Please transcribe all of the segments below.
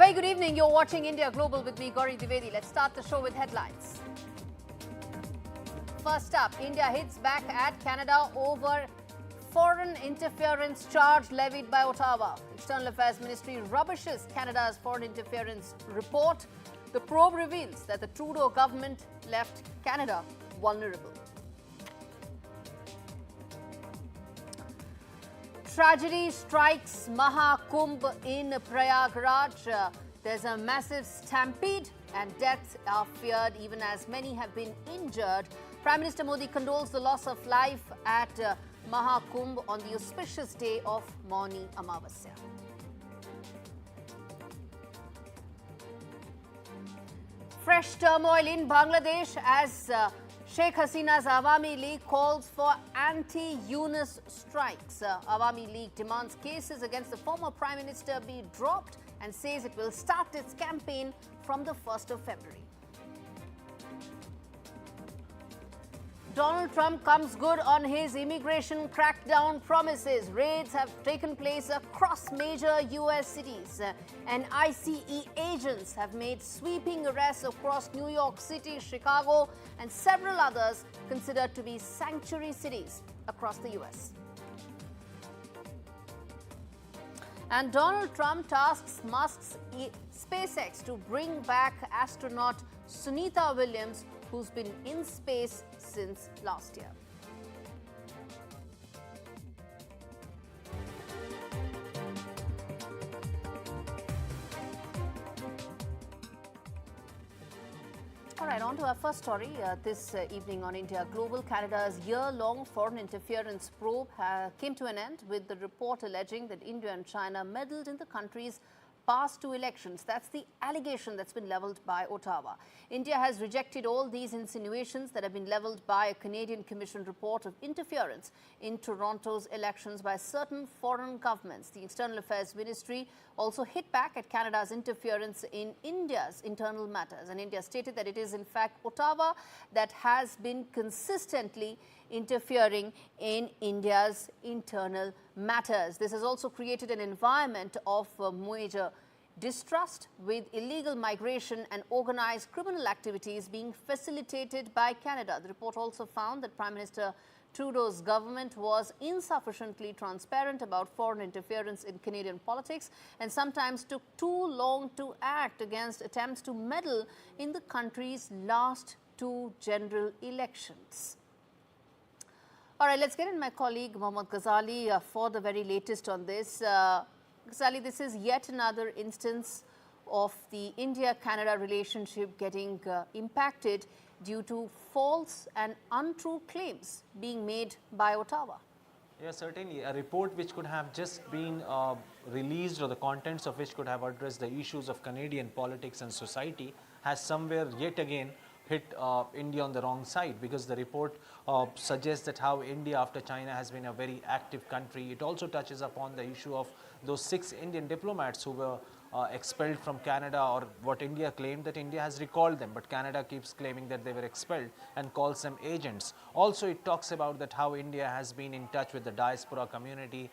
very good evening. You're watching India Global with me, Gaurie Dwivedi. Let's start the show with headlines. First up, India hits back at Canada over foreign interference charge levied by Ottawa. External Affairs Ministry rubbishes Canada's foreign interference report. The probe reveals that the Trudeau government left Canada vulnerable. Tragedy strikes Maha Kumbh in Prayagraj. There's a massive stampede and deaths are feared even as many have been injured. Prime Minister Modi condoles the loss of life at Maha Kumbh on the auspicious day of Mauni Amavasya. Fresh turmoil in Bangladesh as Sheikh Hasina's Awami League calls for anti-Yunus strikes. Awami League demands cases against the former Prime Minister be dropped and says it will start its campaign from the 1st of February. Donald Trump comes good on his immigration crackdown promises. Raids have taken place across major U.S. cities, and ICE agents have made sweeping arrests across New York City, Chicago, and several others considered to be sanctuary cities across the U.S. And Donald Trump tasks Musk's SpaceX to bring back astronaut Sunita Williams, who's been in space since last year. All right, on to our first story this evening on India Global. Canada's year-long foreign interference probe came to an end with the report alleging that India and China meddled in the country's past two elections. That's the allegation that's been levelled by Ottawa. India has rejected all these insinuations that have been levelled by a Canadian Commission report of interference in Toronto's elections by certain foreign governments. The External Affairs Ministry also hit back at Canada's interference in India's internal matters. And India stated that it is in fact Ottawa that has been consistently interfering in India's internal matters. This has also created an environment of major distrust, with illegal migration and organized criminal activities being facilitated by Canada. The report also found that Prime Minister Trudeau's government was insufficiently transparent about foreign interference in Canadian politics and sometimes took too long to act against attempts to meddle in the country's last two general elections. All right, let's get in my colleague Mohammad Ghazali for the very latest on this. Ghazali, this is yet another instance of the India-Canada relationship getting impacted due to false and untrue claims being made by Ottawa. Yes, certainly. A report which could have just been released, or the contents of which could have addressed the issues of Canadian politics and society, has somewhere yet again hit India on the wrong side, because the report suggests that how India after China has been a very active country. It also touches upon the issue of those 6 Indian diplomats who were expelled from Canada, or what India claimed that India has recalled them, but Canada keeps claiming that they were expelled and calls them agents. Also, it talks about that how India has been in touch with the diaspora community,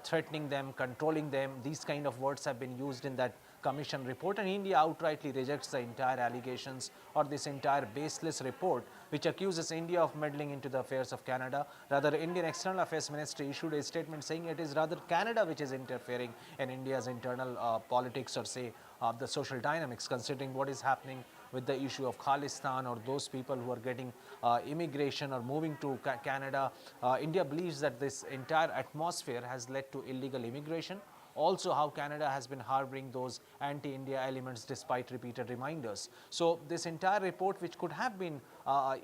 threatening them, controlling them. These kind of words have been used in that Commission report, and India outrightly rejects the entire allegations or this entire baseless report which accuses India of meddling into the affairs of Canada. Rather, Indian External Affairs Ministry issued a statement saying it is rather Canada which is interfering in India's internal politics, or say the social dynamics, considering what is happening with the issue of Khalistan or those people who are getting immigration or moving to Canada. India believes that this entire atmosphere has led to illegal immigration. Also, how Canada has been harboring those anti-India elements despite repeated reminders. So, this entire report, which could have been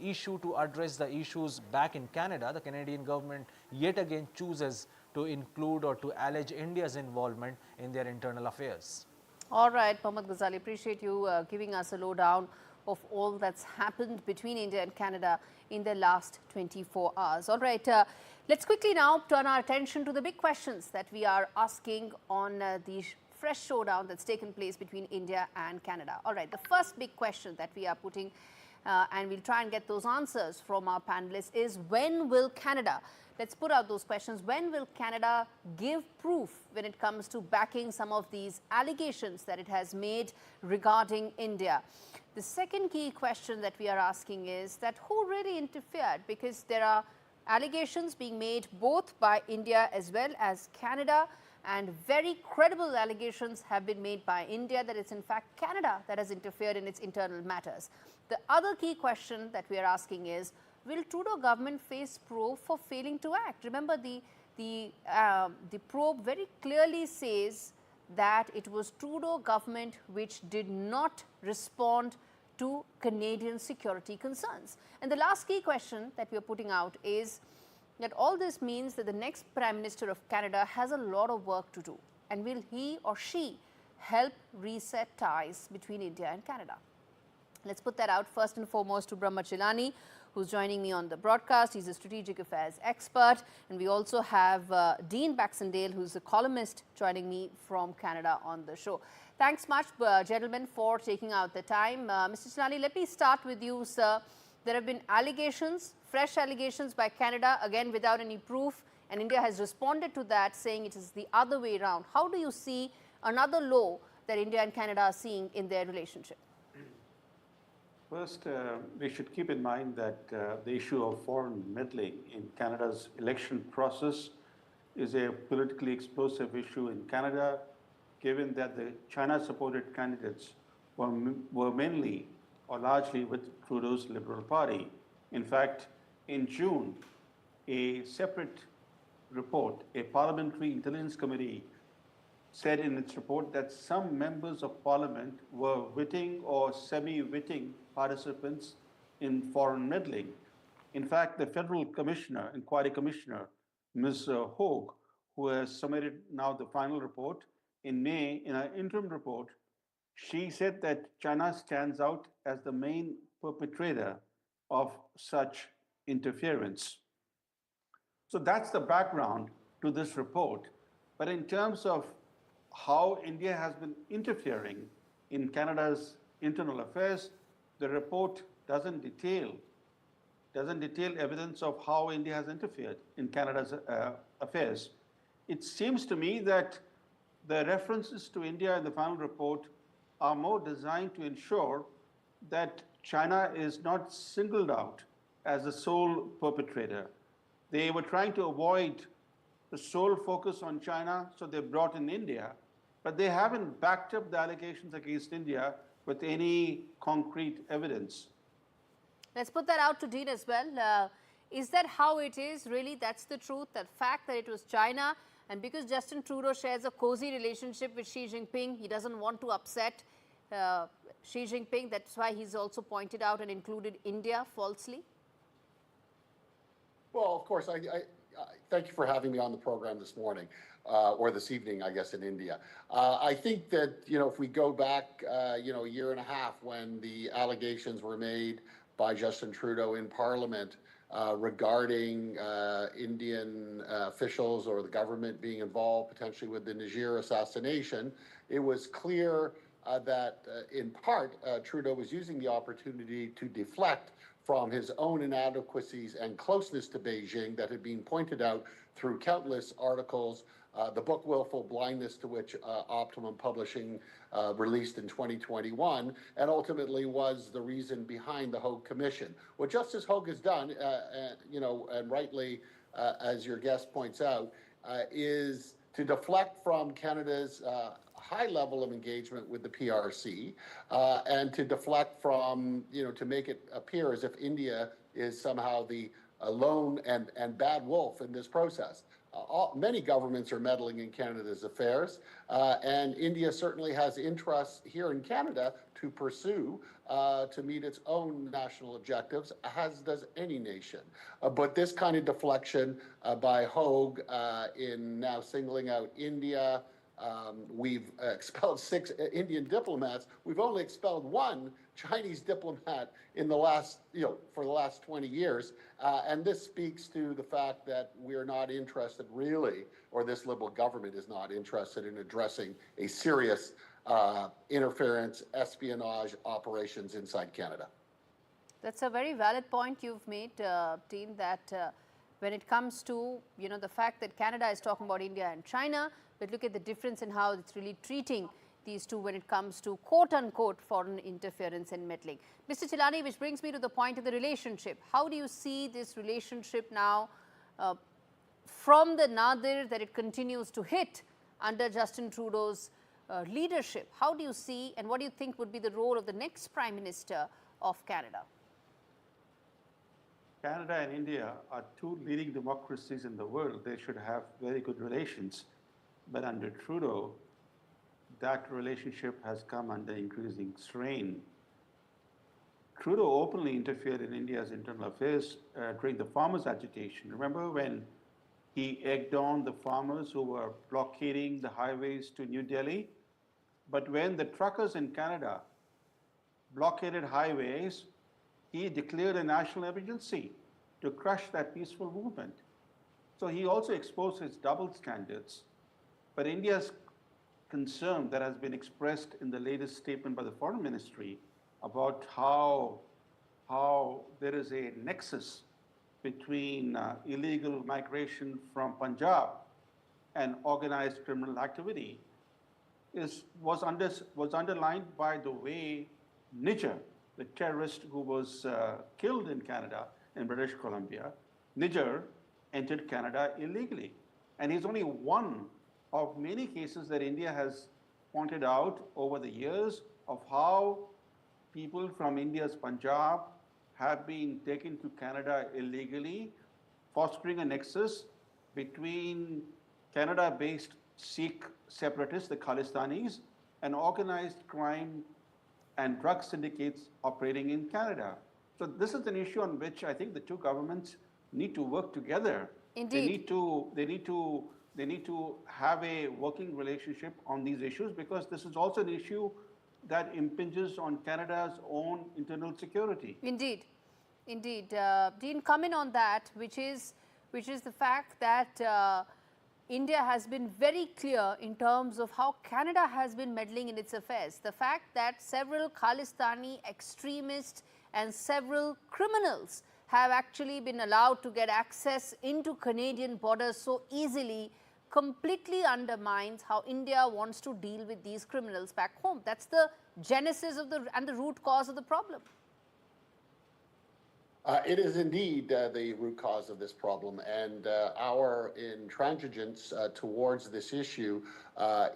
issued to address the issues back in Canada, the Canadian government yet again chooses to include or to allege India's involvement in their internal affairs. All right, Mohammad Ghazali, appreciate you giving us a lowdown of all that's happened between India and Canada in the last 24 hours. All right, let's quickly now turn our attention to the big questions that we are asking on the fresh showdown that's taken place between India and Canada. All right, the first big question that we are putting and we'll try and get those answers from our panelists, is when will Canada, let's put out those questions, when will Canada give proof when it comes to backing some of these allegations that it has made regarding India? The second key question that we are asking is that who really interfered, because there are allegations being made both by India as well as Canada, and very credible allegations have been made by India that it's in fact Canada that has interfered in its internal matters. The other key question that we are asking is, will Trudeau government face probe for failing to act? Remember, the probe very clearly says that it was Trudeau government which did not respond to Canadian security concerns. And the last key question that we are putting out is that all this means that the next Prime Minister of Canada has a lot of work to do. And will he or she help reset ties between India and Canada? Let's put that out first and foremost to Brahma Chilani, who's joining me on the broadcast. He's a strategic affairs expert. And we also have Dean Baxendale, who's a columnist, joining me from Canada on the show. Thanks much, gentlemen, for taking out the time. Mr. Chilani, let me start with you, sir. There have been allegations, fresh allegations by Canada, again without any proof, and India has responded to that, saying it is the other way around. How do you see another low that India and Canada are seeing in their relationship? First, we should keep in mind that the issue of foreign meddling in Canada's election process is a politically explosive issue in Canada, given that the China-supported candidates were mainly or largely with Trudeau's Liberal Party. In fact, in June, a separate report, a parliamentary intelligence committee, said in its report that some members of parliament were witting or semi-witting participants in foreign meddling. In fact, the federal commissioner, inquiry commissioner, Ms. Hogue, who has submitted now the final report in May, in her interim report, she said that China stands out as the main perpetrator of such interference. So that's the background to this report. But in terms of how India has been interfering in Canada's internal affairs, the report doesn't detail evidence of how India has interfered in Canada's affairs. It seems to me that the references to India in the final report are more designed to ensure that China is not singled out as the sole perpetrator. They were trying to avoid the sole focus on China, so they brought in India, but they haven't backed up the allegations against India with any concrete evidence. Let's put that out to Dean as well. Is that how it is? Really, that's the truth, that fact that it was China, and because Justin Trudeau shares a cozy relationship with Xi Jinping, he doesn't want to upset Xi Jinping. That's why he's also pointed out and included India falsely. Well, of course, I thank you for having me on the program this morning, or this evening, I guess, in India. I think that, if we go back, a year and a half when the allegations were made by Justin Trudeau in Parliament regarding Indian officials or the government being involved potentially with the Niger assassination, it was clear that in part Trudeau was using the opportunity to deflect from his own inadequacies and closeness to Beijing that had been pointed out through countless articles, the book Willful Blindness, to which Optimum Publishing released in 2021, and ultimately was the reason behind the Hogue Commission. What Justice Hogue has done, and rightly, as your guest points out, is to deflect from Canada's high level of engagement with the PRC, and to deflect from, to make it appear as if India is somehow the lone and bad wolf in this process. Many governments are meddling in Canada's affairs, and India certainly has interests here in Canada to pursue to meet its own national objectives, as does any nation. But this kind of deflection by Hogue in now singling out India, we've expelled 6 Indian diplomats. We've only expelled 1 Chinese diplomat in the last, for the last 20 years. And this speaks to the fact that we're not interested really, or this Liberal government is not interested in addressing a serious interference, espionage operations inside Canada. That's a very valid point you've made, Teen, that when it comes to, the fact that Canada is talking about India and China, but look at the difference in how it's really treating these two when it comes to quote-unquote foreign interference and meddling. Mr. Chilani, which brings me to the point of the relationship. How do you see this relationship now from the nadir that it continues to hit under Justin Trudeau's leadership? How do you see and what do you think would be the role of the next Prime Minister of Canada? Canada and India are two leading democracies in the world. They should have very good relations. But under Trudeau, that relationship has come under increasing strain. Trudeau openly interfered in India's internal affairs during the farmers' agitation. Remember when he egged on the farmers who were blockading the highways to New Delhi? But when the truckers in Canada blockaded highways, he declared a national emergency to crush that peaceful movement. So he also exposed his double standards. But India's concern that has been expressed in the latest statement by the Foreign Ministry about how there is a nexus between illegal migration from Punjab and organized criminal activity was underlined by the way Niger, the terrorist who was killed in Canada, in British Columbia, Niger entered Canada illegally. And he's only one of many cases that India has pointed out over the years of how people from India's Punjab have been taken to Canada illegally, fostering a nexus between Canada-based Sikh separatists, the Khalistanis, and organized crime and drug syndicates operating in Canada. So this is an issue on which I think the two governments need to work together. Indeed. They need to have a working relationship on these issues because this is also an issue that impinges on Canada's own internal security. Indeed, indeed. Dean, come in on that, which is the fact that India has been very clear in terms of how Canada has been meddling in its affairs. The fact that several Khalistani extremists and several criminals have actually been allowed to get access into Canadian borders so easily completely undermines how India wants to deal with these criminals back home. That's the genesis of and the root cause of the problem. It is indeed the root cause of this problem, and our intransigence towards this issue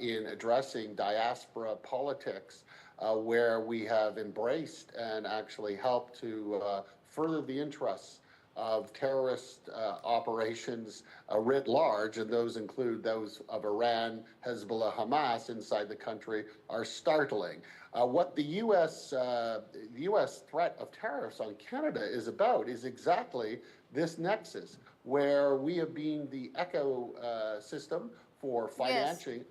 in addressing diaspora politics, where we have embraced and actually helped to further the interests of terrorist operations writ large, and those include those of Iran, Hezbollah, Hamas inside the country, are startling. What the U.S. threat of tariffs on Canada is about is exactly this nexus, where we have been the ecosystem for financing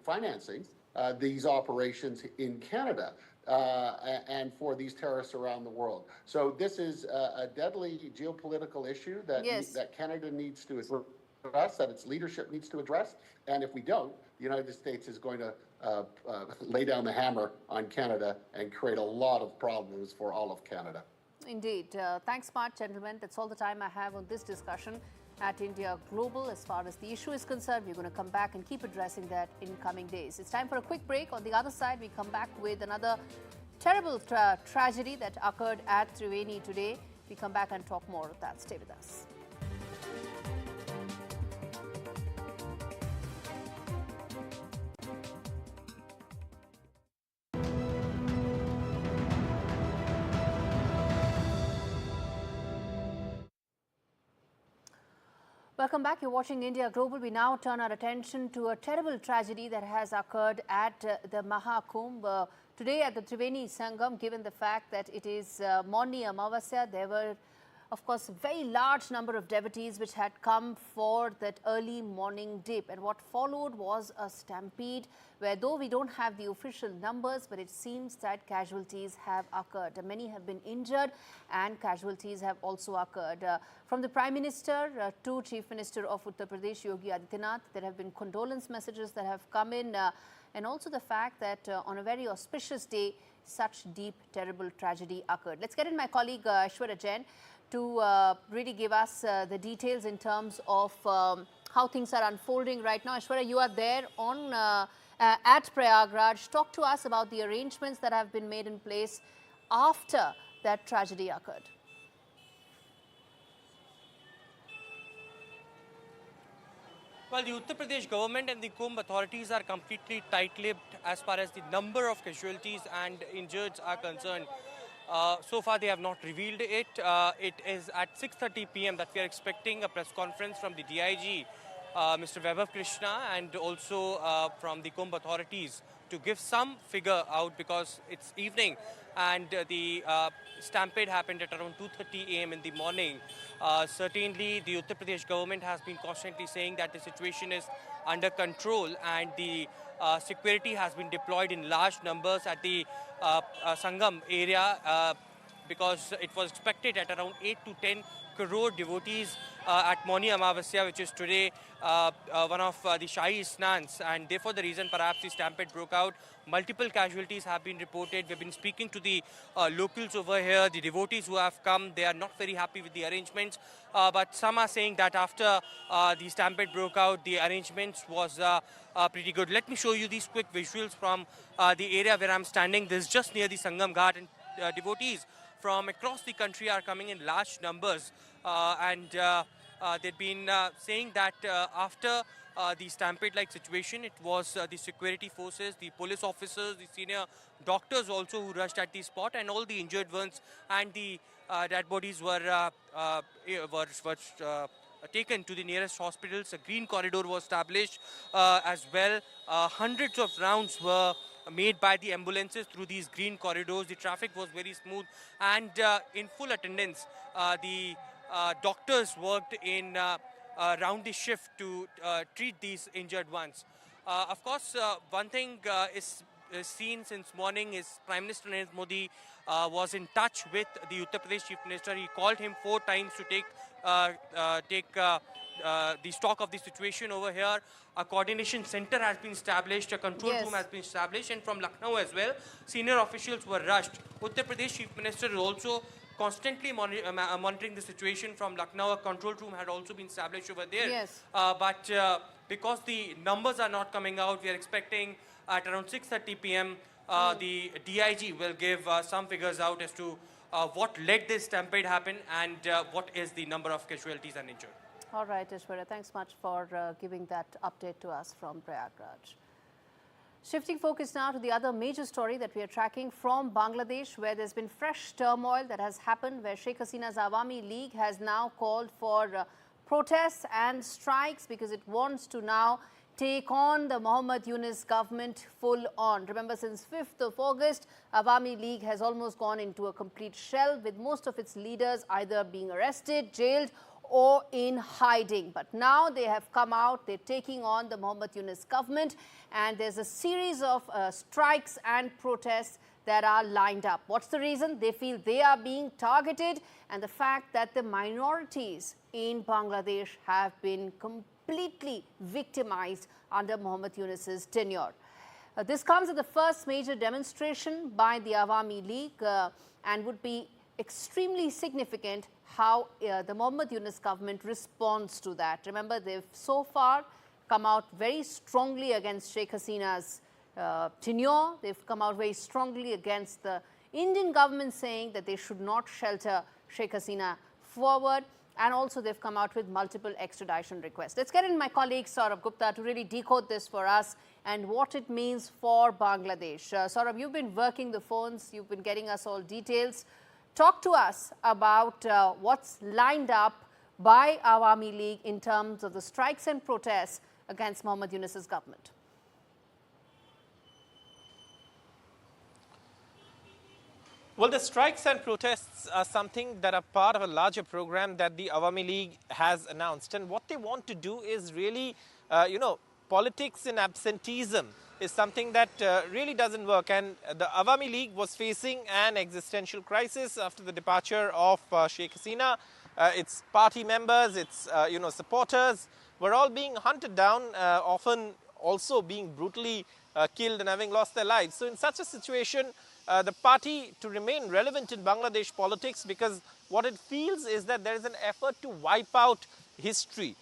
these operations in Canada. And for these terrorists around the world. So this is a deadly geopolitical issue that, that Canada needs to address, that its leadership needs to address. And if we don't, the United States is going to lay down the hammer on Canada and create a lot of problems for all of Canada. Indeed. Thanks much, gentlemen. That's all the time I have on this discussion at India Global. As far as the issue is concerned, we're going to come back and keep addressing that in coming days. It's time for a quick break. On the other side, we come back with another terrible tragedy that occurred at Dwivedi today. We come back and talk more of that. Stay with us. Welcome back. You're watching India Global. We now turn our attention to a terrible tragedy that has occurred at the Maha Kumbh today at the Dwivedi Sangam. Given the fact that it is Mauni Amavasya, there were of course, a very large number of devotees which had come for that early morning dip. And what followed was a stampede where, though we don't have the official numbers, but it seems that casualties have occurred. Many have been injured and casualties have also occurred. From the Prime Minister to Chief Minister of Uttar Pradesh, Yogi Adityanath, there have been condolence messages that have come in, and also the fact that on a very auspicious day, such deep, terrible tragedy occurred. Let's get in my colleague Aishwarya Jain to really give us the details in terms of how things are unfolding right now. Aishwarya, you are there on at Prayagraj. Talk to us about the arrangements that have been made in place after that tragedy occurred. Well, the Uttar Pradesh government and the Kumbh authorities are completely tight-lipped as far as the number of casualties and injured are concerned. So far, they have not revealed it. It is at 6:30 p.m. that we are expecting a press conference from the DIG, Mr. Vaibhav Krishna, and also from the Kumbh authorities to give some figure out, because it's evening and the stampede happened at around 2:30 a.m. in the morning. Certainly, the Uttar Pradesh government has been constantly saying that the situation is under control and the security has been deployed in large numbers at the Sangam area, because it was expected at around 8 to 10 crore devotees at Mauni Amavasya, which is today one of the Shahi Snans, and therefore the reason perhaps the stampede broke out. Multiple casualties have been reported. We've been speaking to the locals over here, the devotees who have come. They are not very happy with the arrangements, but some are saying that after the stampede broke out, the arrangements was pretty good. Let me show you these quick visuals from the area where I'm standing. This is just near the Sangam Ghat, and devotees from across the country are coming in large numbers, and they've been saying that after the stampede-like situation, it was the security forces, the police officers, the senior doctors also who rushed at the spot, and all the injured ones and the dead bodies were taken to the nearest hospitals. A green corridor was established as well. Hundreds of rounds were made by the ambulances through these green corridors. The traffic was very smooth and in full attendance. The doctors worked in round the shift to treat these injured ones. Of course, one thing is seen since morning is Prime Minister Narendra Modi was in touch with the Uttar Pradesh Chief Minister. He called him 4 times to take the stock of the situation over here. A coordination center has been established, a control room has been established, and from Lucknow as well, senior officials were rushed. Uttar Pradesh Chief Minister is also constantly monitoring the situation from Lucknow. A control room had also been established over there. But because the numbers are not coming out, we are expecting at around 6:30 p.m. The DIG will give some figures out as to what led this stampede happen and what is the number of casualties and injured. All right, Aishwarya, thanks much for giving that update to us from Prayagraj. Shifting focus now to the other major story that we are tracking from Bangladesh, where there's been fresh turmoil that has happened, where Sheikh Hasina's Awami League has now called for protests and strikes because it wants to now take on the Muhammad Yunus government full on. Remember, since 5th of August, Awami League has almost gone into a complete shell, with most of its leaders either being arrested, jailed, or in hiding. But now they have come out, they're taking on the Muhammad Yunus government, and there's a series of strikes and protests that are lined up. What's the reason? They feel they are being targeted, and the fact that the minorities in Bangladesh have been completely victimized under Muhammad Yunus's tenure. This comes at the first major demonstration by the Awami League and would be extremely significant how the Muhammad Yunus government responds to that. Remember, they've so far come out very strongly against Sheikh Hasina's tenure. They've come out very strongly against the Indian government, saying that they should not shelter Sheikh Hasina forward. And also they've come out with multiple extradition requests. Let's get in my colleague Saurabh Gupta to really decode this for us and what it means for Bangladesh. Saurabh, you've been working the phones, you've been getting us all details. Talk to us about what's lined up by Awami League in terms of the strikes and protests against Muhammad Yunus's government. Well, the strikes and protests are something that are part of a larger program that the Awami League has announced. And what they want to do is really, politics in absenteeism is something that really doesn't work. And the Awami League was facing an existential crisis after the departure of Sheikh Hasina. Its party members, its supporters were all being hunted down, often also being brutally killed and having lost their lives. So in such a situation, the party to remain relevant in Bangladesh politics, because what it feels is that there is an effort to wipe out history.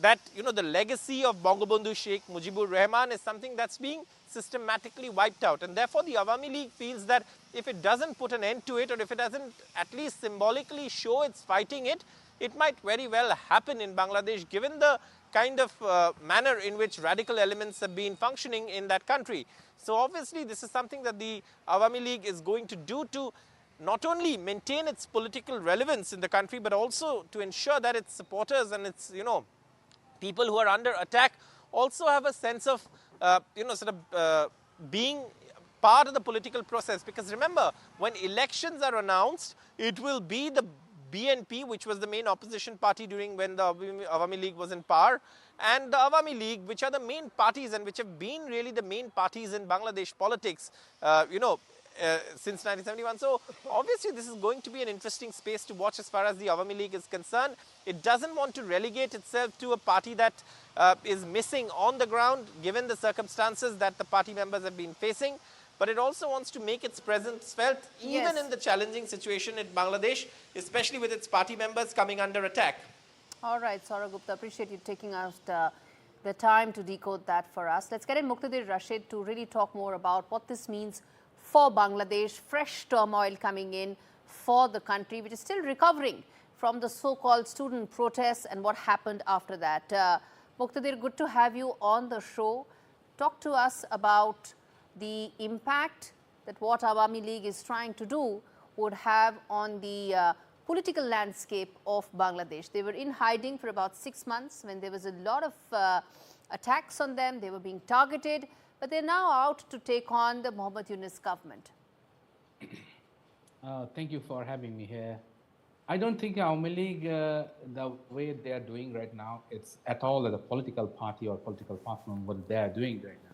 That, the legacy of Bangabandhu Sheikh Mujibur Rahman is something that's being systematically wiped out. And therefore, the Awami League feels that if it doesn't put an end to it, or if it doesn't at least symbolically show it's fighting it, it might very well happen in Bangladesh, given the kind of manner in which radical elements have been functioning in that country. So obviously, this is something that the Awami League is going to do to not only maintain its political relevance in the country, but also to ensure that its supporters and its, people who are under attack also have a sense of, being part of the political process. Because remember, when elections are announced, it will be the BNP, which was the main opposition party during when the Awami League was in power, and the Awami League, which are the main parties and which have been really the main parties in Bangladesh politics, since 1971. So obviously this is going to be an interesting space to watch as far as the Awami League is concerned. It doesn't want to relegate itself to a party that is missing on the ground, given the circumstances that the party members have been facing. But it also wants to make its presence felt even in the challenging situation in Bangladesh, especially with its party members coming under attack. All right, Saurabh Gupta, appreciate you taking out the time to decode that for us. Let's get in Muqtadir Rashid to really talk more about what this means for Bangladesh, fresh turmoil coming in for the country, which is still recovering from the so-called student protests and what happened after that. Muqtadir, good to have you on the show. Talk to us about the impact that what Awami League is trying to do would have on the political landscape of Bangladesh. They were in hiding for about 6 months when there was a lot of attacks on them. They were being targeted, but they're now out to take on the Muhammad Yunus government. Thank you for having me here. I don't think Awami League, the way they are doing right now, it's at all as a political party or political platform what they are doing right now.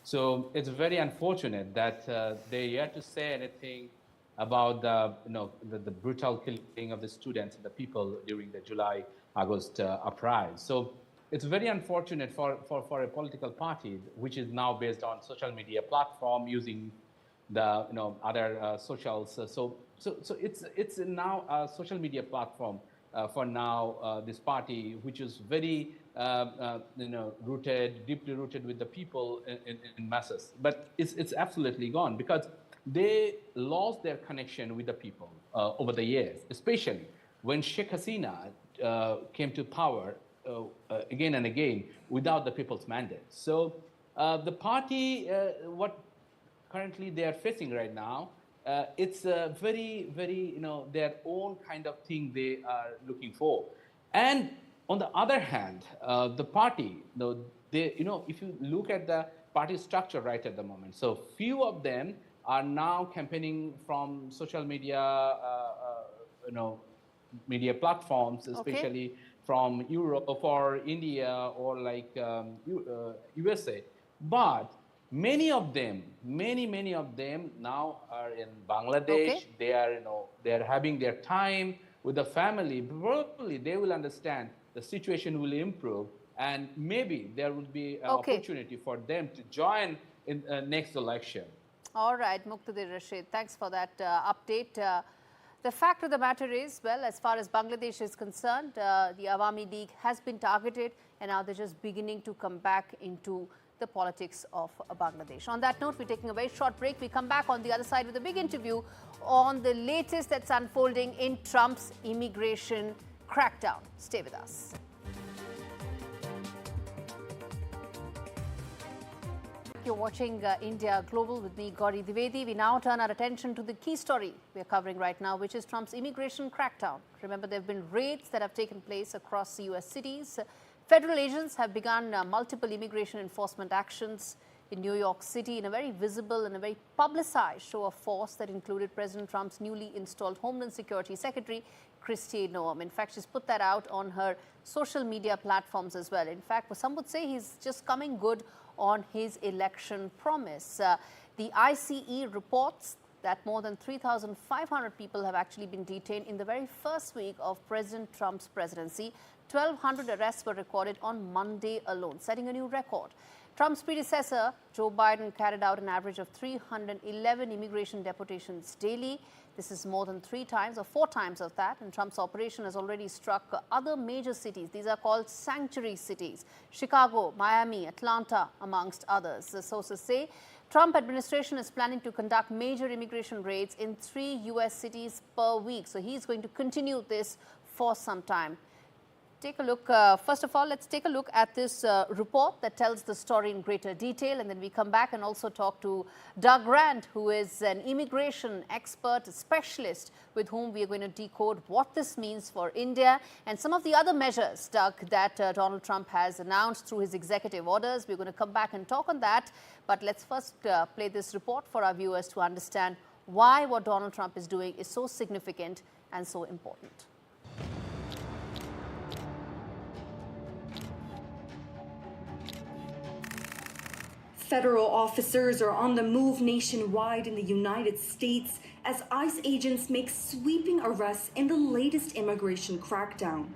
So it's very unfortunate that they're yet to say anything about the brutal killing of the students and the people during the July-August uprising. So it's very unfortunate for a political party which is now based on social media platform using the other socials. So it's now a social media platform for now. This party, which is very deeply rooted with the people in masses, but it's absolutely gone because they lost their connection with the people over the years, especially when Sheikh Hasina came to power again and again without the people's mandate. So the party, what currently they are facing right now, it's a very, very, their own kind of thing they are looking for. And on the other hand, the party, if you look at the party structure right at the moment, so few of them are now campaigning from social media, media platforms, especially from Europe or India or like USA. But many of them now are in Bangladesh. They are, they are having their time with the family. Probably they will understand the situation will improve, and maybe there will be an opportunity for them to join in next election. All right, Muqtadir Rashid, thanks for that update. The fact of the matter is, well, as far as Bangladesh is concerned, the Awami League has been targeted, and now they're just beginning to come back into the politics of Bangladesh. On that note, we're taking a very short break. We come back on the other side with a big interview on the latest that's unfolding in Trump's immigration crackdown. Stay with us. You're watching India Global with me, Gaurie Dwivedi. We now turn our attention to the key story we're covering right now, which is Trump's immigration crackdown. Remember, there have been raids that have taken place across US cities. Federal agents have begun multiple immigration enforcement actions in New York City in a very visible and a very publicized show of force that included President Trump's newly installed Homeland Security Secretary, Kristi Noem. In fact, she's put that out on her social media platforms as well. In fact, some would say he's just coming good on his election promise. The ICE reports that more than 3,500 people have actually been detained in the very first week of President Trump's presidency. 1,200 arrests were recorded on Monday alone, setting a new record. Trump's predecessor, Joe Biden, carried out an average of 311 immigration deportations daily. This is more than 3 times or 4 times of that. And Trump's operation has already struck other major cities. These are called sanctuary cities: Chicago, Miami, Atlanta, amongst others. The sources say Trump administration is planning to conduct major immigration raids in 3 U.S. cities per week. So he's going to continue this for some time. Take a look. First of all, let's take a look at this report that tells the story in greater detail, and then we come back and also talk to Doug Grant, who is an immigration expert, specialist, with whom we are going to decode what this means for India and some of the other measures, Doug, that Donald Trump has announced through his executive orders. We're going to come back and talk on that, but let's first play this report for our viewers to understand why what Donald Trump is doing is so significant and so important. Federal officers are on the move nationwide in the United States as ICE agents make sweeping arrests in the latest immigration crackdown.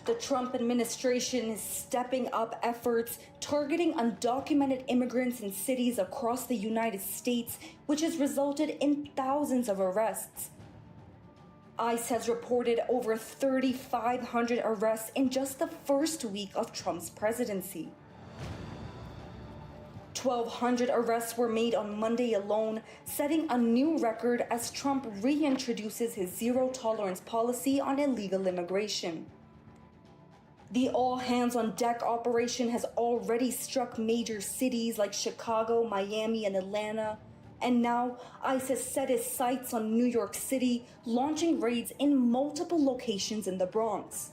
The Trump administration is stepping up efforts targeting undocumented immigrants in cities across the United States, which has resulted in thousands of arrests. ICE has reported over 3,500 arrests in just the first week of Trump's presidency. 1,200 arrests were made on Monday alone, setting a new record as Trump reintroduces his zero-tolerance policy on illegal immigration. The all-hands-on-deck operation has already struck major cities like Chicago, Miami, and Atlanta, and now ICE has set its sights on New York City, launching raids in multiple locations in the Bronx.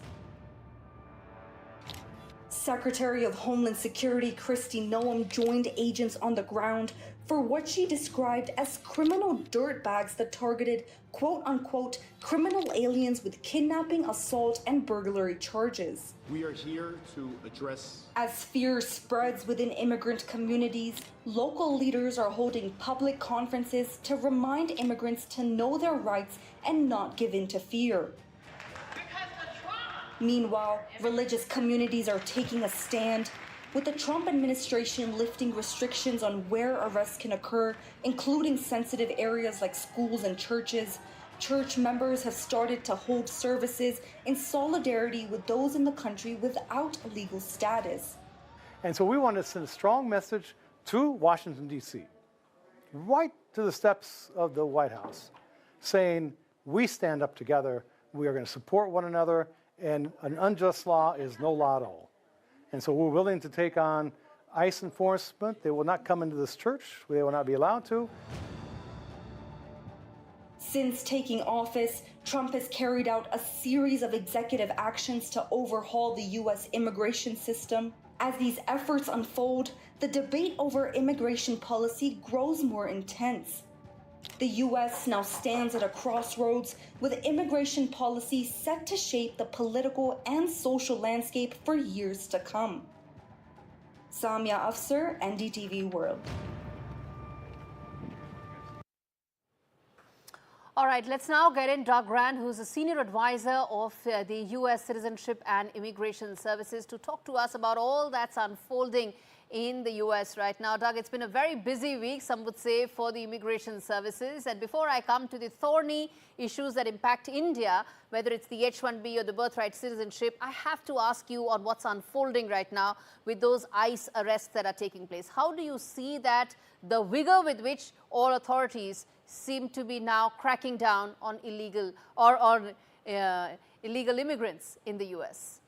Secretary of Homeland Security Kristi Noem joined agents on the ground for what she described as criminal dirtbags that targeted, quote-unquote, criminal aliens with kidnapping, assault, and burglary charges. We are here to address. As fear spreads within immigrant communities, local leaders are holding public conferences to remind immigrants to know their rights and not give in to fear. Meanwhile, religious communities are taking a stand, with the Trump administration lifting restrictions on where arrests can occur, including sensitive areas like schools and churches. Church members have started to hold services in solidarity with those in the country without a legal status. And so we want to send a strong message to Washington, D.C., right to the steps of the White House, saying we stand up together, we are going to support one another, and an unjust law is no law at all. And so we're willing to take on ICE enforcement. They will not come into this church. They will not be allowed to. Since taking office, Trump has carried out a series of executive actions to overhaul the U.S. immigration system. As these efforts unfold, the debate over immigration policy grows more intense. The U.S. now stands at a crossroads with immigration policy set to shape the political and social landscape for years to come. Samia Afsar, NDTV World. All right, let's now get in Doug Grant, who's a senior advisor of the U.S. Citizenship and Immigration Services, to talk to us about all that's unfolding in the U.S. right now. Doug, it's been a very busy week, some would say, for the immigration services. And before I come to the thorny issues that impact India, whether it's the H1B or the birthright citizenship, I have to ask you on what's unfolding right now with those ICE arrests that are taking place. How do you see that, the vigor with which all authorities seem to be now cracking down on illegal illegal immigrants in the U.S.?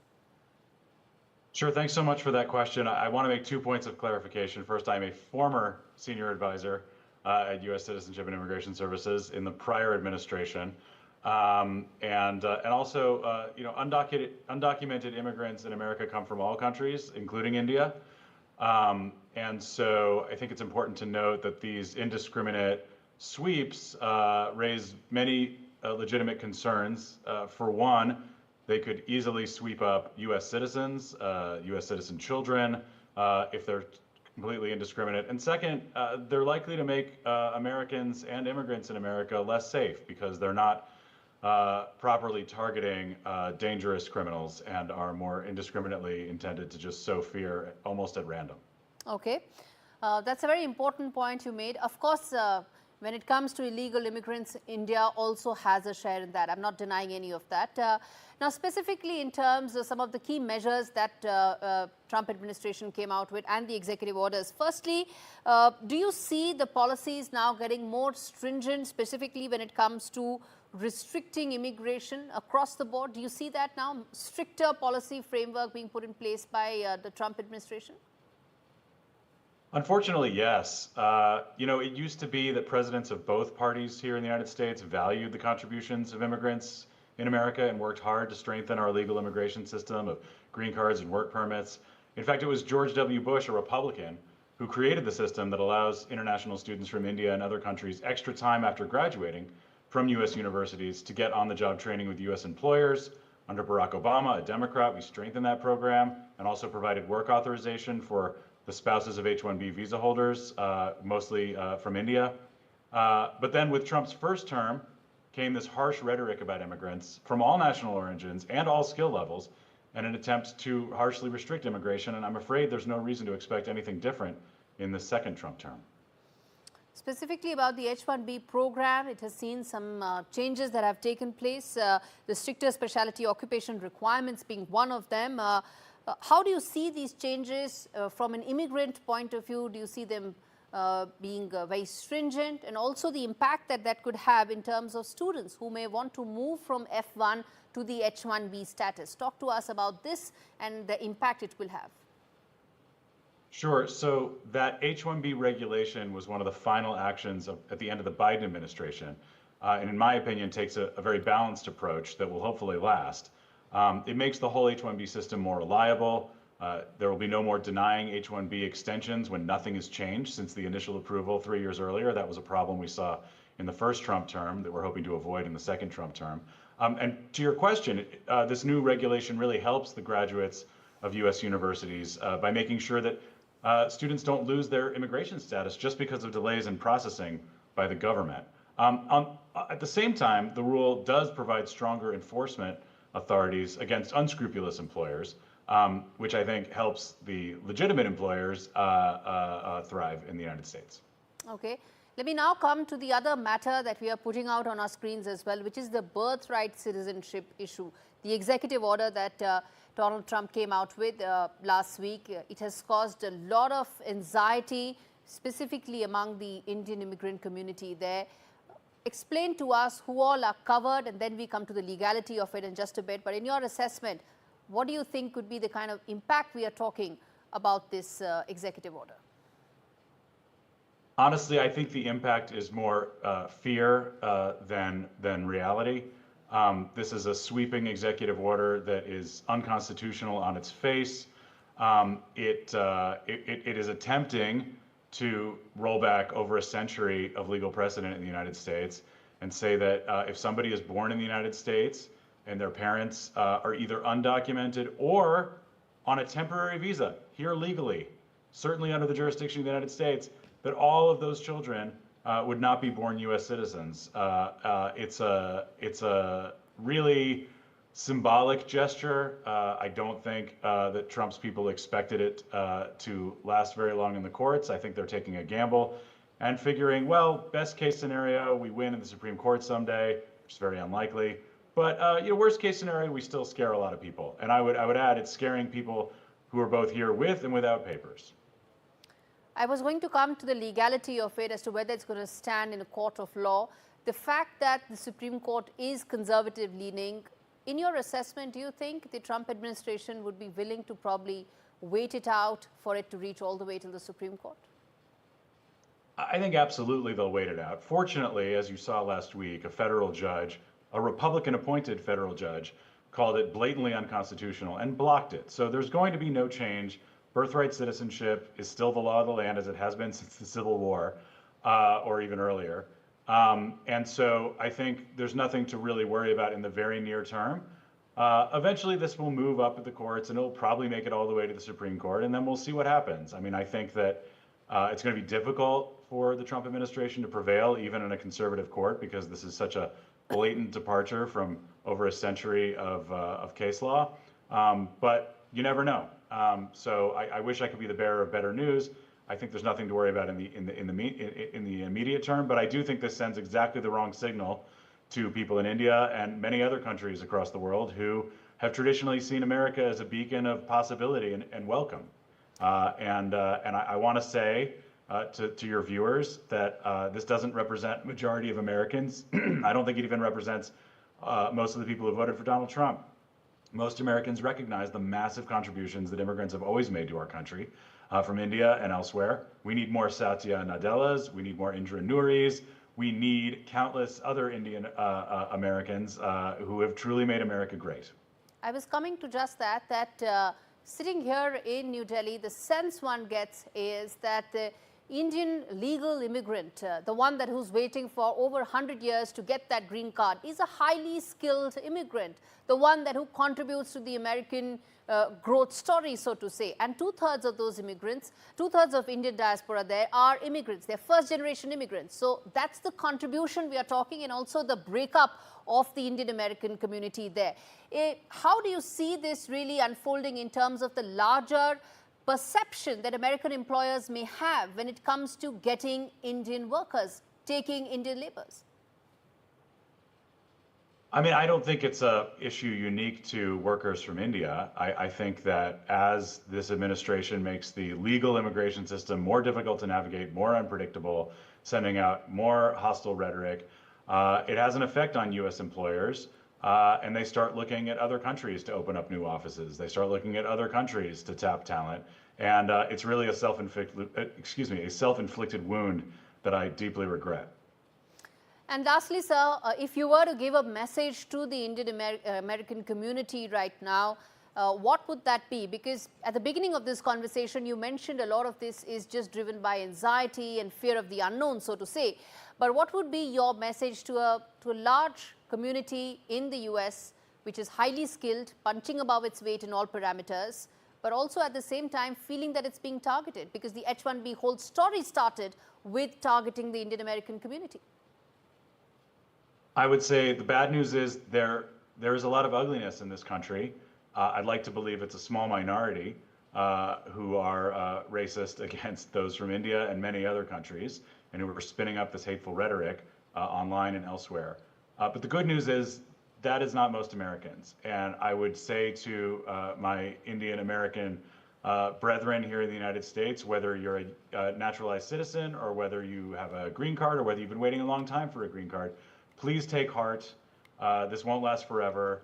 Sure. Thanks so much for that question. I want to make 2 points of clarification. First, I'm a former senior advisor at U.S. Citizenship and Immigration Services in the prior administration, and also, undocumented immigrants in America come from all countries, including India. And so I think it's important to note that these indiscriminate sweeps raise many legitimate concerns. For one, they could easily sweep up U.S. citizens, U.S. citizen children, if they're completely indiscriminate. And second, they're likely to make Americans and immigrants in America less safe because they're not properly targeting dangerous criminals and are more indiscriminately intended to just sow fear almost at random. Okay. That's a very important point you made. Of course, when it comes to illegal immigrants, India also has a share in that. I'm not denying any of that. Now, specifically in terms of some of the key measures that Trump administration came out with and the executive orders. Firstly, do you see the policies now getting more stringent, specifically when it comes to restricting immigration across the board? Do you see that now, stricter policy framework being put in place by the Trump administration? Unfortunately, yes. You know, it used to be that presidents of both parties here in the United States valued the contributions of immigrants in America and worked hard to strengthen our legal immigration system of green cards and work permits. In fact, it was George W. Bush, a Republican, who created the system that allows international students from India and other countries extra time after graduating from U.S. universities to get on-the-job training with U.S. employers. Under Barack Obama, a Democrat, we strengthened that program and also provided work authorization for the spouses of H-1B visa holders, mostly from India. But then with Trump's first term came this harsh rhetoric about immigrants from all national origins and all skill levels, and an attempt to harshly restrict immigration. And I'm afraid there's no reason to expect anything different in the second Trump term. Specifically about the H1B program, it has seen some changes that have taken place, the stricter specialty occupation requirements being one of them. How do you see these changes from an immigrant point of view? Do you see them being very stringent, and also the impact that that could have in terms of students who may want to move from F1 to the H1B status? Talk to us about this and the impact it will have. Sure. So that H-1B regulation was one of the final actions at the end of the Biden administration, and in my opinion takes a very balanced approach that will hopefully last. It makes the whole H-1B system more reliable. There will be no more denying H-1B extensions when nothing has changed since the initial approval 3 years earlier. That was a problem we saw in the first Trump term that we're hoping to avoid in the second Trump term. And to your question, this new regulation really helps the graduates of U.S. universities by making sure that students don't lose their immigration status just because of delays in processing by the government. At the same time, the rule does provide stronger enforcement authorities against unscrupulous employers, which I think helps the legitimate employers thrive in the United States. Okay. Let me now come to the other matter that we are putting out on our screens as well, which is the birthright citizenship issue. The executive order that Donald Trump came out with last week, it has caused a lot of anxiety, specifically among the Indian immigrant community there. Explain to us who all are covered, and then we come to the legality of it in just a bit. But in your assessment, what do you think could be the kind of impact we are talking about this executive order? Honestly, I think the impact is more fear than reality. This is a sweeping executive order that is unconstitutional on its face. It is attempting to roll back over a century of legal precedent in the United States and say that if somebody is born in the United States and their parents are either undocumented or on a temporary visa here legally, certainly under the jurisdiction of the United States, that all of those children would not be born U.S. citizens. It's a really symbolic gesture. I don't think that Trump's people expected it to last very long in the courts. I think they're taking a gamble and figuring, well, best case scenario, we win in the Supreme Court someday, which is very unlikely. But worst case scenario, we still scare a lot of people. And I would add, it's scaring people who are both here with and without papers. I was going to come to the legality of it as to whether it's going to stand in a court of law. The fact that the Supreme Court is conservative leaning, in your assessment, do you think the Trump administration would be willing to probably wait it out for it to reach all the way to the Supreme Court? I think absolutely they'll wait it out. Fortunately, as you saw last week, a federal judge, a Republican-appointed federal judge, called it blatantly unconstitutional and blocked it. So there's going to be no change birthright citizenship is still the law of the land as it has been since the Civil War, or even earlier. And so I think there's nothing to really worry about in the very near term. Eventually this will move up at the courts and it'll probably make it all the way to the Supreme Court, and then we'll see what happens. I mean, I think that it's going to be difficult for the Trump administration to prevail even in a conservative court, because this is such a blatant departure from over a century of case law. But you never know. So I wish I could be the bearer of better news. I think there's nothing to worry about in the immediate term, but I do think this sends exactly the wrong signal to people in India and many other countries across the world who have traditionally seen America as a beacon of possibility and welcome. And I want to say to your viewers that this doesn't represent majority of Americans. I don't think it even represents most of the people who voted for Donald Trump. Most Americans recognize the massive contributions that immigrants have always made to our country from India and elsewhere. We need more Satya Nadellas. We need more Indra Nooris. We need countless other Indian Americans who have truly made America great. I was coming to just that sitting here in New Delhi, the sense one gets is that the Indian legal immigrant, the one who's waiting for over 100 years to get that green card, is a highly skilled immigrant, the one who contributes to the American growth story, so to say. And two-thirds of those immigrants, two-thirds of Indian diaspora there are immigrants. They're first-generation immigrants. So that's the contribution we are talking, and also the breakup of the Indian American community there. How do you see this really unfolding in terms of the larger perception that American employers may have when it comes to getting Indian workers, taking Indian laborers? I mean, I don't think it's an issue unique to workers from India. I think that as this administration makes the legal immigration system more difficult to navigate, more unpredictable, sending out more hostile rhetoric, it has an effect on U.S. employers, and they start looking at other countries to open up new offices. They start looking at other countries to tap talent, and it's really a self-inflicted wound that I deeply regret. And lastly, sir, if you were to give a message to the Indian American community right now, what would that be? Because at the beginning of this conversation, you mentioned a lot of this is just driven by anxiety and fear of the unknown, so to say. But what would be your message to a large community in the US, which is highly skilled, punching above its weight in all parameters, but also at the same time feeling that it's being targeted? Because the H1B whole story started with targeting the Indian American community. I would say the bad news is there is a lot of ugliness in this country. I'd like to believe it's a small minority who are racist against those from India and many other countries, and who are spinning up this hateful rhetoric online and elsewhere. But the good news is that is not most Americans. And I would say to my Indian American brethren here in the United States, whether you're a naturalized citizen or whether you have a green card or whether you've been waiting a long time for a green card, please take heart. This won't last forever.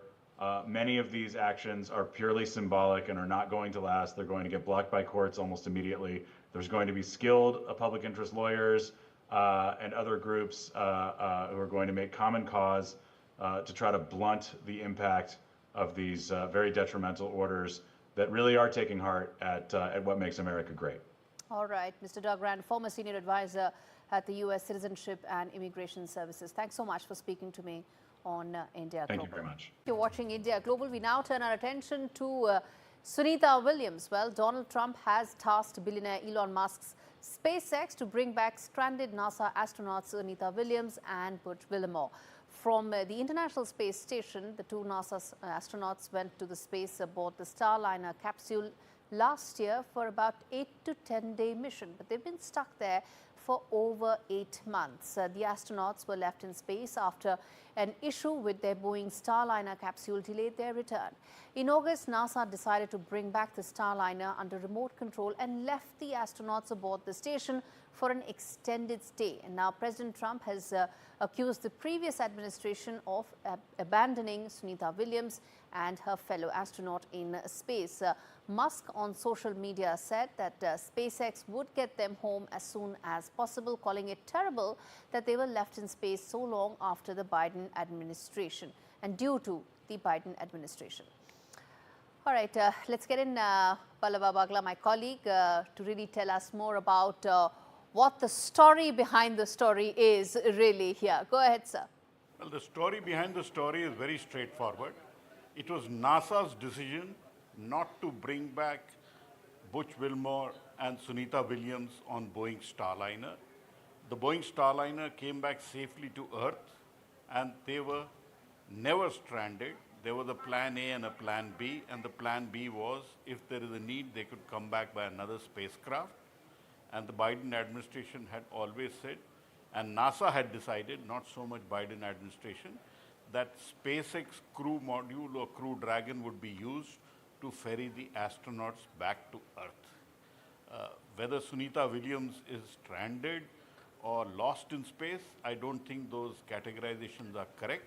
Many of these actions are purely symbolic and are not going to last. They're going to get blocked by courts almost immediately. There's going to be skilled public interest lawyers and other groups who are going to make common cause to try to blunt the impact of these very detrimental orders that really are taking heart at what makes America great. All right, Mr. Doug Rand, former senior advisor at the U.S. Citizenship and Immigration Services. Thanks so much for speaking to me on India Global. Thank you very much. You're watching India Global. We now turn our attention to Sunita Williams. Well, Donald Trump has tasked billionaire Elon Musk's SpaceX to bring back stranded NASA astronauts Sunita Williams and Butch Wilmore. From the International Space Station, the two NASA astronauts went to the space aboard the Starliner capsule last year for about 8 to 10-day mission, but they've been stuck there for over 8 months. The astronauts were left in space after an issue with their Boeing Starliner capsule delayed their return. In August, NASA decided to bring back the Starliner under remote control and left the astronauts aboard the station for an extended stay. And now President Trump has accused the previous administration of abandoning Sunita Williams and her fellow astronaut in space. Musk on social media said that SpaceX would get them home as soon as possible, calling it terrible that they were left in space so long after the Biden administration and due to the Biden administration. All right, let's get in Pallava Bagla, my colleague, to really tell us more about what the story behind the story is really here. Go ahead, sir. Well, the story behind the story is very straightforward. It was NASA's decision not to bring back Butch Wilmore and Sunita Williams on Boeing Starliner. The Boeing Starliner came back safely to Earth, and they were never stranded. There was a plan A and a plan B, and the plan B was if there is a need, they could come back by another spacecraft. And the Biden administration had always said, and NASA had decided, not so much Biden administration, that SpaceX Crew Module or Crew Dragon would be used to ferry the astronauts back to Earth. Whether Sunita Williams is stranded or lost in space, I don't think those categorizations are correct.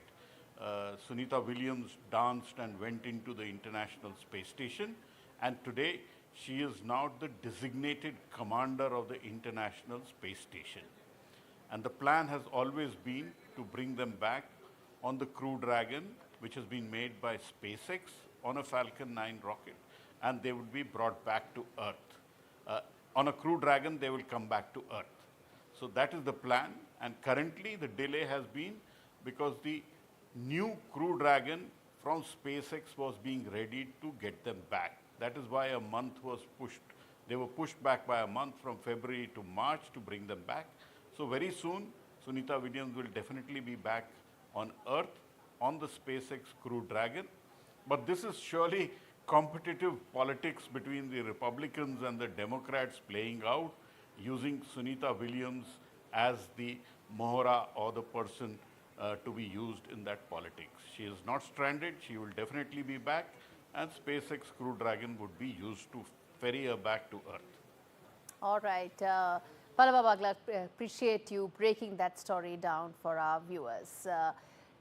Sunita Williams danced and went into the International Space Station, and today she is now the designated commander of the International Space Station. And the plan has always been to bring them back on the Crew Dragon, which has been made by SpaceX on a Falcon 9 rocket, and they would be brought back to Earth. On a Crew Dragon, they will come back to Earth. So that is the plan, and currently the delay has been because the new Crew Dragon from SpaceX was being readied to get them back. That is why a month was pushed. They were pushed back by a month from February to March to bring them back. So very soon, Sunita Williams will definitely be back on Earth on the SpaceX Crew Dragon. But this is surely competitive politics between the Republicans and the Democrats playing out, using Sunita Williams as the Mohra or the person to be used in that politics. She is not stranded, she will definitely be back, and SpaceX Crew Dragon would be used to ferry her back to Earth. All right. Pallava Bagla, appreciate you breaking that story down for our viewers.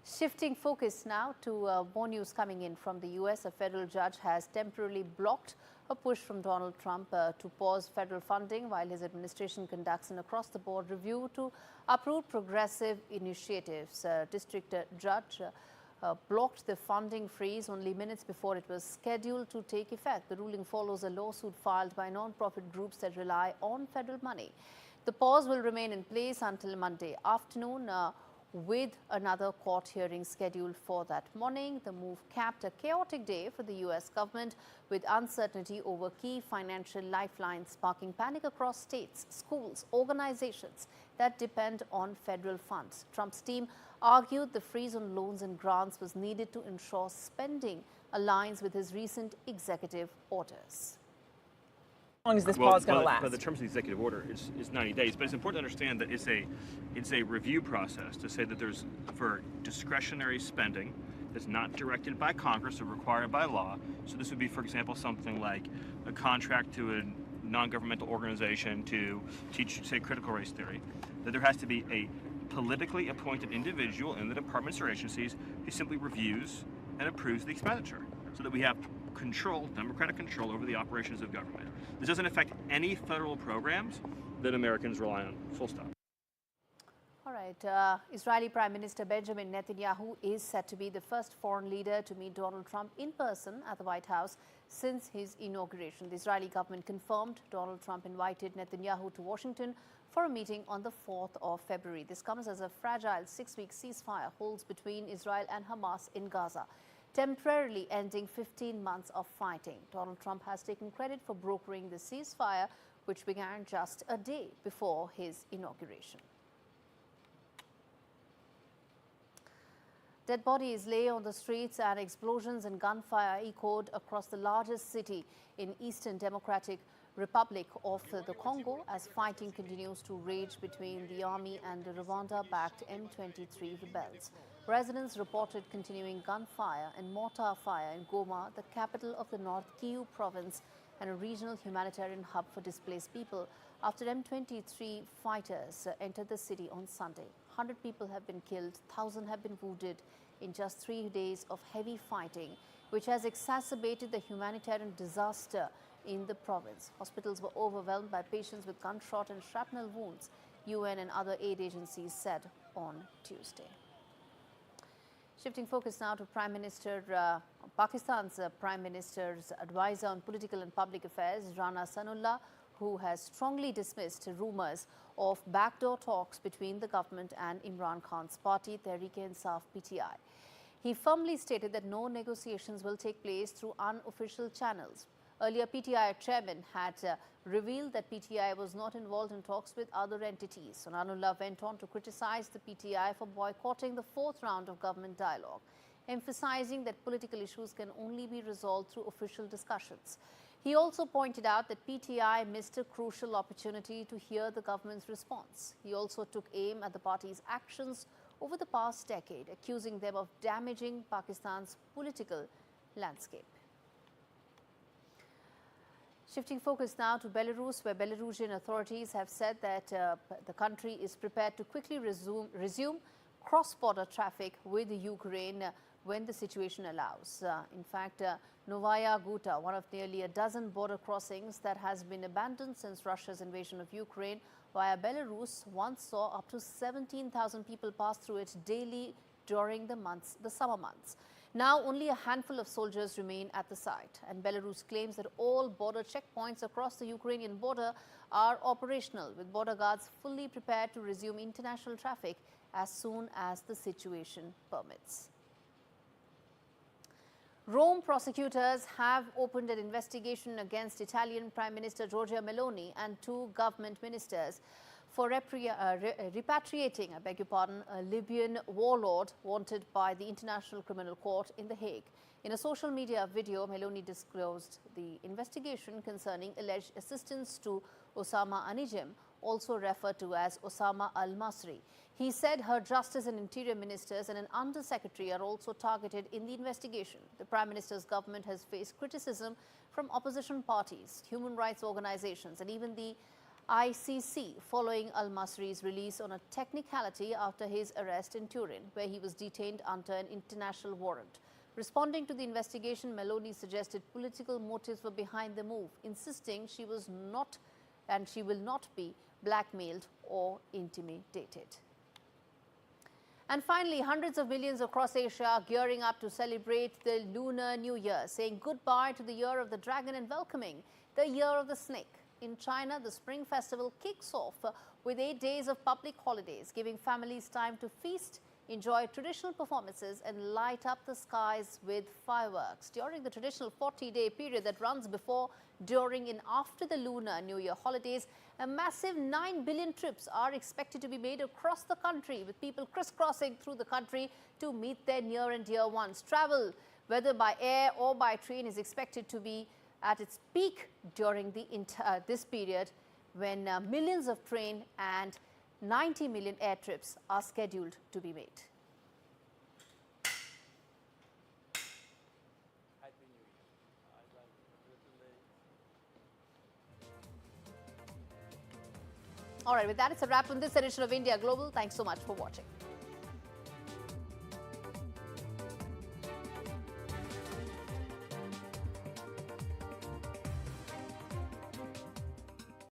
Shifting focus now to more news coming in from the US. A federal judge has temporarily blocked a push from Donald Trump to pause federal funding while his administration conducts an across-the-board review to approve progressive initiatives. District Judge blocked the funding freeze only minutes before it was scheduled to take effect. The ruling follows a lawsuit filed by non-profit groups that rely on federal money. The pause will remain in place until Monday afternoon, with another court hearing scheduled for that morning. The move capped a chaotic day for the U.S. government, with uncertainty over key financial lifelines sparking panic across states, schools, organizations that depend on federal funds. Trump's team argued the freeze on loans and grants was needed to ensure spending aligns with his recent executive orders. How long is this pause going to last? But the terms of the executive order is 90 days. But it's important to understand that it's a review process to say that there's, for discretionary spending that's not directed by Congress or required by law. So this would be, for example, something like a contract to a non-governmental organization to teach, say, critical race theory. That there has to be a politically appointed individual in the departments or agencies who simply reviews and approves the expenditure, so that we have control, democratic control over the operations of government. This doesn't affect any federal programs that Americans rely on, full stop. All right. Israeli Prime Minister Benjamin Netanyahu is said to be the first foreign leader to meet Donald Trump in person at the White House since his inauguration. The Israeli government confirmed Donald Trump invited Netanyahu to Washington for a meeting on the 4th of February. This comes as a fragile 6-week ceasefire holds between Israel and Hamas in Gaza, temporarily ending 15 months of fighting. Donald Trump has taken credit for brokering the ceasefire, which began just a day before his inauguration. Dead bodies lay on the streets and explosions and gunfire echoed across the largest city in Eastern Democratic Republic of the Congo as fighting continues to rage between the army and the Rwanda-backed M23 rebels. Residents reported continuing gunfire and mortar fire in Goma, the capital of the North Kivu province and a regional humanitarian hub for displaced people, after M23 fighters entered the city on Sunday. 100 people have been killed, 1,000 have been wounded in just 3 days of heavy fighting, which has exacerbated the humanitarian disaster in the province. Hospitals were overwhelmed by patients with gunshot and shrapnel wounds, UN and other aid agencies said on Tuesday. Shifting focus now to Pakistan's Prime Minister's advisor on political and public affairs, Rana Sanullah, who has strongly dismissed rumours of backdoor talks between the government and Imran Khan's party, Tehreek-e-Insaf (PTI). He firmly stated that no negotiations will take place through unofficial channels. Earlier, PTI chairman had revealed that PTI was not involved in talks with other entities. Sanullah went on to criticize the PTI for boycotting the fourth round of government dialogue, emphasizing that political issues can only be resolved through official discussions. He also pointed out that PTI missed a crucial opportunity to hear the government's response. He also took aim at the party's actions over the past decade, accusing them of damaging Pakistan's political landscape. Shifting focus now to Belarus, where Belarusian authorities have said that the country is prepared to quickly resume cross-border traffic with Ukraine when the situation allows. In fact, Novaya Guta, one of nearly a dozen border crossings that has been abandoned since Russia's invasion of Ukraine via Belarus, once saw up to 17,000 people pass through it daily during the summer months. Now, only a handful of soldiers remain at the site, and Belarus claims that all border checkpoints across the Ukrainian border are operational, with border guards fully prepared to resume international traffic as soon as the situation permits. Rome prosecutors have opened an investigation against Italian Prime Minister Giorgia Meloni and two government ministers for repatriating, a Libyan warlord wanted by the International Criminal Court in The Hague. In a social media video, Meloni disclosed the investigation concerning alleged assistance to Osama Anijim, also referred to as Osama al-Masri. He said her Justice and Interior Ministers and an Undersecretary are also targeted in the investigation. The Prime Minister's government has faced criticism from opposition parties, human rights organizations, and even the ICC following al-Masri's release on a technicality after his arrest in Turin, where he was detained under an international warrant. Responding to the investigation, Meloni suggested political motives were behind the move, insisting she was not and she will not be blackmailed or intimidated. And finally, hundreds of millions across Asia are gearing up to celebrate the Lunar New Year, saying goodbye to the Year of the Dragon and welcoming the Year of the Snake. In China, the Spring Festival kicks off with 8 days of public holidays, giving families time to feast, enjoy traditional performances and light up the skies with fireworks. During the traditional 40-day period that runs before, during and after the Lunar New Year holidays, a massive 9 billion trips are expected to be made across the country, with people crisscrossing through the country to meet their near and dear ones. Travel, whether by air or by train, is expected to be at its peak during this period, when millions of train and 90 million air trips are scheduled to be made. All right, with that, it's a wrap on this edition of India Global. Thanks so much for watching.